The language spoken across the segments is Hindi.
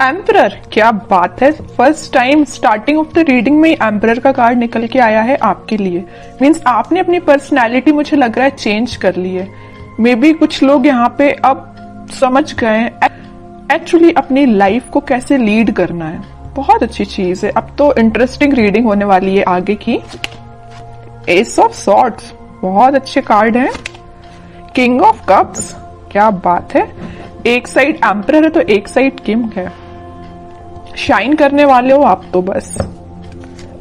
एम्परर, क्या बात है। First time starting of the reading में एम्परर का कार्ड निकल के आया है आपके लिए। मीन्स आपने अपनी पर्सनैलिटी मुझे लग रहा है चेंज कर ली है। मे बी कुछ लोग यहाँ पे अब समझ गए हैं एक्चुअली अपनी लाइफ को कैसे लीड करना है। बहुत अच्छी चीज है। अब तो इंटरेस्टिंग रीडिंग होने वाली है आगे की। एस ऑफ सॉर्ड्स, बहुत अच्छे कार्ड हैं। किंग ऑफ कप्स, क्या बात है। एक साइड एम्परर है तो एक साइड किंग है। शाइन करने वाले हो आप तो बस।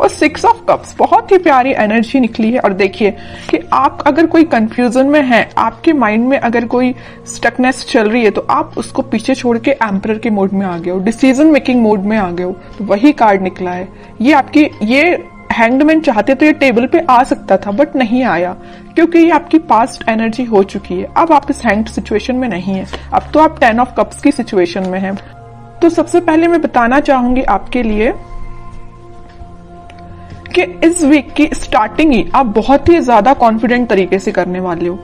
और 6 ऑफ कप्स, बहुत ही प्यारी एनर्जी निकली है। और देखिए कि आप अगर कोई कंफ्यूजन में हैं, आपके माइंड में अगर कोई स्टकनेस चल रही है, तो आप उसको पीछे छोड़ के एम्परर के मोड में आ गए हो, डिसीजन मेकिंग मोड में आ गए हो। तो वही कार्ड निकला है। ये आपकी, ये हैंग्ड मैन चाहते तो ये टेबल पे आ सकता था बट नहीं आया, क्योंकि ये आपकी पास्ट एनर्जी हो चुकी है। अब आप इस हैंग्ड सिचुएशन में नहीं है, अब तो आप 10 ऑफ कप्स की सिचुएशन में हैं। तो सबसे पहले मैं बताना चाहूंगी आपके लिए कि इस वीक की स्टार्टिंग ही आप बहुत ही ज्यादा कॉन्फिडेंट तरीके से करने वाले हो।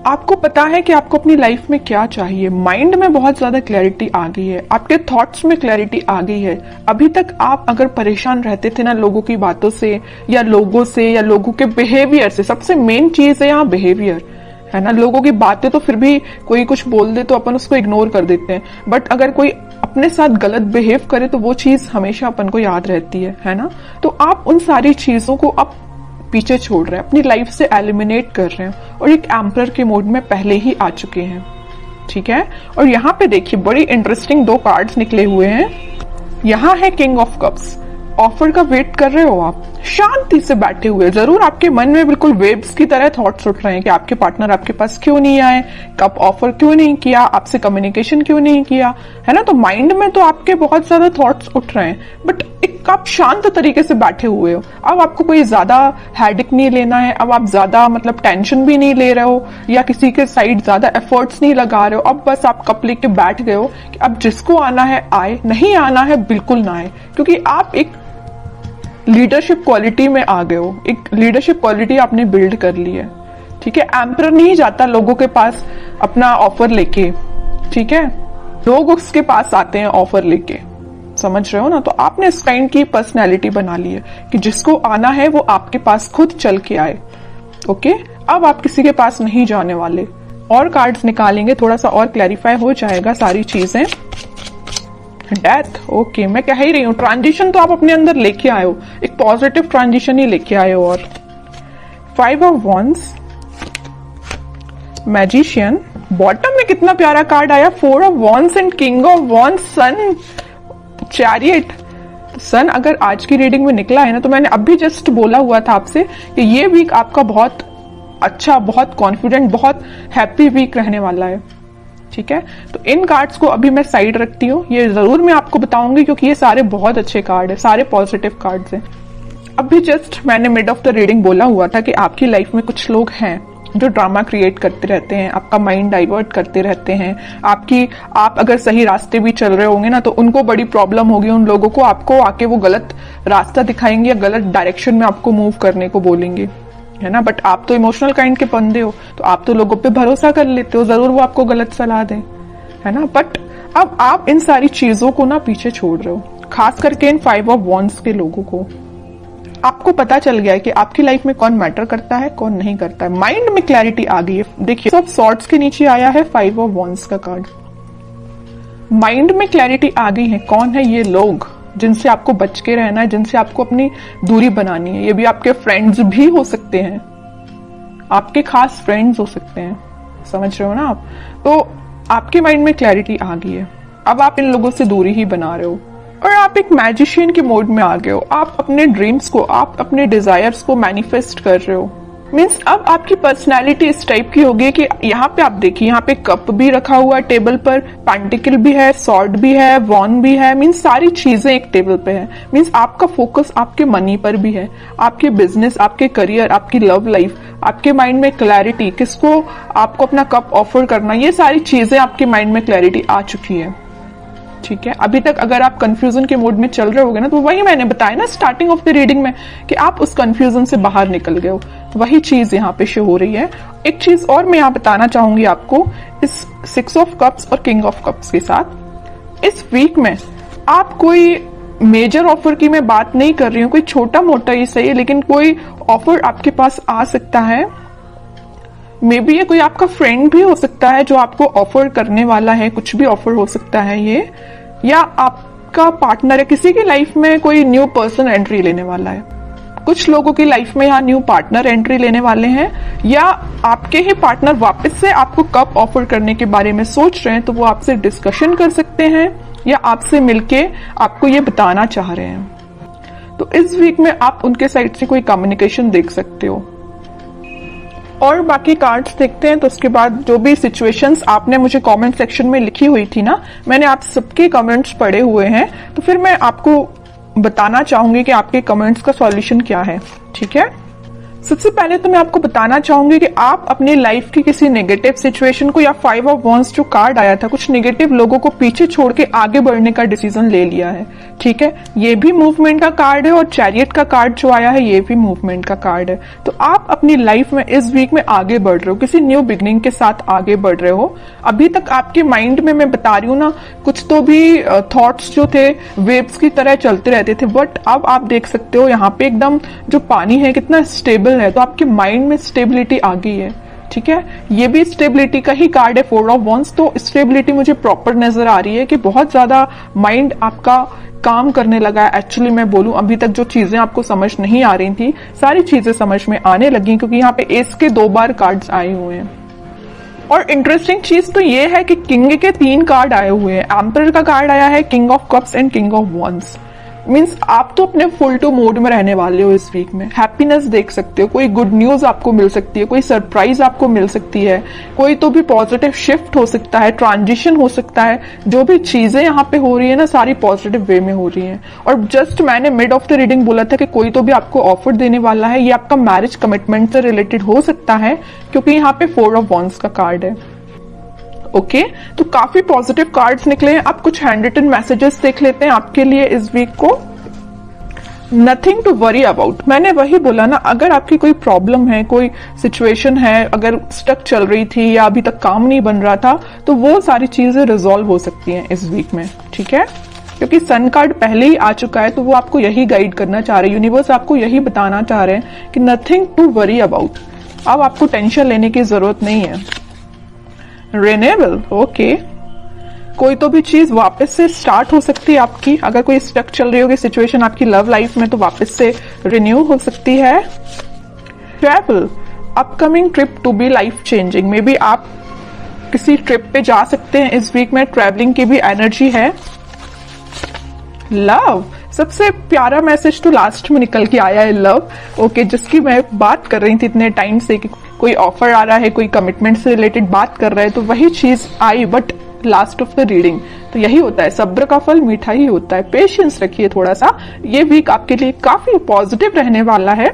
आपको पता है कि आपको अपनी लाइफ में क्या चाहिए। माइंड में बहुत ज्यादा क्लैरिटी आ गई है, आपके थॉट्स में क्लैरिटी आ गई है। अभी तक आप अगर परेशान रहते थे ना लोगों की बातों से या लोगों के बिहेवियर से, सबसे मेन चीज है यहाँ बिहेवियर, है ना। लोगों की बातें तो फिर भी कोई कुछ बोल दे तो अपन उसको इग्नोर कर देते हैं, बट अगर कोई अपने साथ गलत बिहेव करे तो वो चीज हमेशा अपन को याद रहती है ना। तो आप उन सारी चीजों को अब पीछे छोड़ रहे हैं, अपनी लाइफ से एलिमिनेट कर रहे हैं और एक एम्परर के मोड में पहले ही आ चुके हैं, ठीक है। और यहाँ पे देखिए बड़ी इंटरेस्टिंग 2 कार्ड्स निकले हुए हैं। यहाँ है किंग ऑफ कप्स। ऑफर का वेट कर रहे हो आप, शांति से बैठे हुए। जरूर आपके मन में बिल्कुल वेव्स की तरह थॉट्स उठ रहे हैं कि आपके पार्टनर आपके पास क्यों नहीं आए, कब ऑफर क्यों नहीं किया, आपसे कम्युनिकेशन क्यों नहीं किया, है ना। तो माइंड में तो आपके बहुत ज्यादा थॉट्स उठ रहे हैं, बट एक आप शांत तरीके से बैठे हुए हो। अब आपको कोई ज्यादा हेडेक नहीं लेना है, अब आप ज्यादा मतलब टेंशन भी नहीं ले रहे हो या किसी के साइड ज्यादा एफर्ट्स नहीं लगा रहे हो। अब बस आप कप लेके बैठ गए हो कि अब जिसको आना है आए, नहीं आना है बिल्कुल ना आए, क्योंकि आप एक लीडरशिप क्वालिटी में आ गए हो। एक लीडरशिप क्वालिटी आपने बिल्ड कर ली है, ठीक है। एम्परर नहीं जाता लोगों के पास अपना ऑफर लेके, ठीक है। लोग उसके पास आते हैं ऑफर लेके, समझ रहे हो ना। तो आपने इस काइंड की पर्सनैलिटी बना ली है कि जिसको आना है वो आपके पास खुद चल के आए, ओके। अब आप किसी के पास नहीं जाने वाले। और कार्ड्स निकालेंगे, थोड़ा सा और क्लैरिफाई हो जाएगा सारी चीजें। Death, okay. मैं कह ही रही हूँ ट्रांजिशन तो आप अपने अंदर लेके आए हो, एक पॉजिटिव ट्रांजिशन ही लेके आए हो। और 5 ऑफ वॉन्ड्स, मैजिशियन। बॉटम में कितना प्यारा कार्ड आया, 4 of wands and king of wands, sun, chariot. Sun अगर आज की रीडिंग में निकला है ना, तो मैंने अभी जस्ट बोला हुआ था आपसे कि ये वीक आपका बहुत अच्छा, बहुत कॉन्फिडेंट, बहुत हैप्पी वीक रहने वाला है, ठीक है। तो इन कार्ड्स को अभी मैं साइड रखती हूँ, ये जरूर मैं आपको बताऊंगी क्योंकि ये सारे बहुत अच्छे कार्ड है, सारे पॉजिटिव कार्ड्स हैं। अभी जस्ट मैंने मिड ऑफ द रीडिंग बोला हुआ था कि आपकी लाइफ में कुछ लोग हैं जो ड्रामा क्रिएट करते रहते हैं, आपका माइंड डाइवर्ट करते रहते हैं। आप अगर सही रास्ते भी चल रहे होंगे ना, तो उनको बड़ी प्रॉब्लम होगी। उन लोगों को आपको आके वो गलत रास्ता दिखाएंगे या गलत डायरेक्शन में आपको मूव करने को बोलेंगे, है ना। बट आप तो इमोशनल काइंड के बंदे हो, तो आप तो लोगों पे भरोसा कर लेते हो, जरूर वो आपको गलत सलाह दें, है ना। बट अब आप इन सारी चीजों को ना पीछे छोड़ रहे हो, खास करके इन 5 ऑफ वॉन्ड्स के लोगों को। आपको पता चल गया है कि आपकी लाइफ में कौन मैटर करता है, कौन नहीं करता है। माइंड में क्लैरिटी आ गई है। देखिए सब सॉर्ड्स के नीचे आया है 5 ऑफ वॉन्ड्स का कार्ड। माइंड में क्लैरिटी आ गई है, कौन है ये लोग जिनसे आपको बच के रहना है, जिनसे आपको अपनी दूरी बनानी है। ये भी आपके फ्रेंड्स भी हो सकते हैं, आपके खास फ्रेंड्स हो सकते हैं, समझ रहे हो ना आप। तो आपके माइंड में क्लैरिटी आ गई है, अब आप इन लोगों से दूरी ही बना रहे हो और आप एक मैजिशियन के मोड में आ गए हो। आप अपने ड्रीम्स को, आप अपने डिजायर्स को मैनिफेस्ट कर रहे हो। मीन्स अब आपकी पर्सनैलिटी इस टाइप की होगी कि यहाँ पे आप देखिए, यहाँ पे कप भी रखा हुआ है टेबल पर, पेंटिकल भी है, सॉर्ड भी है, वॉन भी है। मीन्स सारी चीजें एक टेबल पे है। मीन्स आपका फोकस आपके मनी पर भी है, आपके बिजनेस, आपके करियर, आपकी लव लाइफ, आपके माइंड में क्लैरिटी, किसको आपको अपना कप ऑफर करना, ये सारी चीजें आपके माइंड में क्लैरिटी आ चुकी है, ठीक है। अभी तक अगर आप कंफ्यूजन के मोड में चल रहे होगे ना, तो वही मैंने बताया ना स्टार्टिंग ऑफ द रीडिंग में कि आप उस कंफ्यूजन से बाहर निकल गए हो, वही चीज यहाँ पे शो हो रही है। एक चीज और मैं यहाँ बताना चाहूंगी आपको, इस 6 ऑफ कप्स और किंग ऑफ कप्स के साथ इस वीक में आप कोई मेजर ऑफर की मैं बात नहीं कर रही हूँ, कोई छोटा मोटा ही सही है, लेकिन कोई ऑफर आपके पास आ सकता है। मे बी ये कोई आपका फ्रेंड भी हो सकता है जो आपको ऑफर करने वाला है, कुछ भी ऑफर हो सकता है ये, या आपका पार्टनर है, किसी की लाइफ में कोई न्यू पर्सन एंट्री लेने वाला है। कुछ लोगों की लाइफ में यहाँ न्यू पार्टनर एंट्री लेने वाले हैं, या आपके ही पार्टनर वापस से आपको कब ऑफर करने के बारे में सोच रहे हैं, तो वो आपसे डिस्कशन कर सकते हैं या आपसे मिलके आपको ये बताना चाह रहे हैं। तो इस वीक में आप उनके साइड से कोई कम्युनिकेशन देख सकते हो। और बाकी कार्ड्स देखते हैं, तो उसके बाद जो भी सिचुएशंस आपने मुझे कमेंट सेक्शन में लिखी हुई थी ना, मैंने आप सबके कमेंट्स पढ़े हुए हैं, तो फिर मैं आपको बताना चाहूंगी कि आपके कमेंट्स का सॉल्यूशन क्या है। ठीक है, सबसे पहले तो मैं आपको बताना चाहूंगी कि आप अपनी लाइफ की किसी नेगेटिव सिचुएशन को, या 5 ऑफ वॉन्ड्स जो कार्ड आया था, कुछ नेगेटिव लोगों को पीछे छोड़ के आगे बढ़ने का डिसीजन ले लिया है। ठीक है, ये भी मूवमेंट का कार्ड है, और चैरियट का कार्ड जो आया है ये भी मूवमेंट का कार्ड है। तो आप अपनी लाइफ में इस वीक में आगे बढ़ रहे हो, किसी न्यू बिगनिंग के साथ आगे बढ़ रहे हो। अभी तक आपके माइंड में मैं बता रही हूँ ना, कुछ तो भी थॉट्स जो थे वेव्स की तरह चलते रहते थे, बट अब आप देख सकते हो यहाँ पे एकदम जो पानी है कितना स्टेबल है, तो आपके माइंड में स्टेबिलिटी आ गई है। ठीक है, ये भी स्टेबिलिटी का ही कार्ड है, 4 ऑफ वॉन्ड्स। तो स्टेबिलिटी मुझे प्रॉपर नजर आ रही है कि बहुत ज्यादा माइंड आपका काम करने लगा है। एक्चुअली मैं बोलूं, अभी तक जो चीजें आपको समझ नहीं आ रही थी, सारी चीजें समझ में आने लगी, क्योंकि यहाँ पे एस के 2 बार कार्ड्स आए हुए हैं। और इंटरेस्टिंग चीज तो ये है कि किंग के 3 कार्ड आए हुए हैं। एम्परर का कार्ड आया है, king of cups and king of wands. Means आप तो अपने फुल टू मोड में रहने वाले हो इस वीक में। हैप्पीनेस देख सकते हो, कोई गुड न्यूज आपको मिल सकती है, कोई सरप्राइज आपको मिल सकती है, कोई तो भी पॉजिटिव शिफ्ट हो सकता है, ट्रांजिशन हो सकता है। जो भी चीजें यहाँ पे हो रही है ना, सारी पॉजिटिव वे में हो रही है। और जस्ट मैंने मिड ऑफ द रीडिंग बोला था कि कोई तो भी आपको ऑफर देने वाला है, ये आपका मैरिज कमिटमेंट से रिलेटेड हो सकता है, क्योंकि यहाँ पे 4 ऑफ वॉन्ड्स का कार्ड है। ओके, तो काफी पॉजिटिव कार्ड्स निकले हैं। अब कुछ हैंड रिटन मैसेजेस देख लेते हैं आपके लिए इस वीक को। नथिंग टू वरी अबाउट, मैंने वही बोला ना, अगर आपकी कोई प्रॉब्लम है, कोई सिचुएशन है, अगर स्टक चल रही थी या अभी तक काम नहीं बन रहा था, तो वो सारी चीजें रिजॉल्व हो सकती हैं इस वीक में। ठीक है, क्योंकि सन कार्ड पहले ही आ चुका है, तो वो आपको यही गाइड करना चाह रहे हैं, यूनिवर्स आपको यही बताना चाह रहे हैं कि नथिंग टू वरी अबाउट। अब आपको टेंशन लेने की जरूरत नहीं है। रिन्यूएबल, ओके, कोई तो भी चीज वापस से स्टार्ट हो सकती है आपकी। अगर कोई स्टक चल रही होगी सिचुएशन आपकी लव लाइफ में, तो वापस से रिन्यू हो सकती है। Travel, upcoming trip to be life changing, may be आप किसी ट्रिप पे जा सकते हैं इस वीक में, ट्रैवलिंग की भी एनर्जी है। लव, सबसे प्यारा मैसेज तो लास्ट में निकल के आया है, लव। ओके, जिसकी मैं बात कर रही थी इतने टाइम से कि कोई ऑफर आ रहा है, कोई कमिटमेंट से रिलेटेड बात कर रहा है, तो वही चीज आई, but last of the reading. तो यही होता है, सब्र का फल मीठा ही होता है। पेशेंस रखिए थोड़ा सा, ये वीक आपके लिए काफी पॉजिटिव रहने वाला है।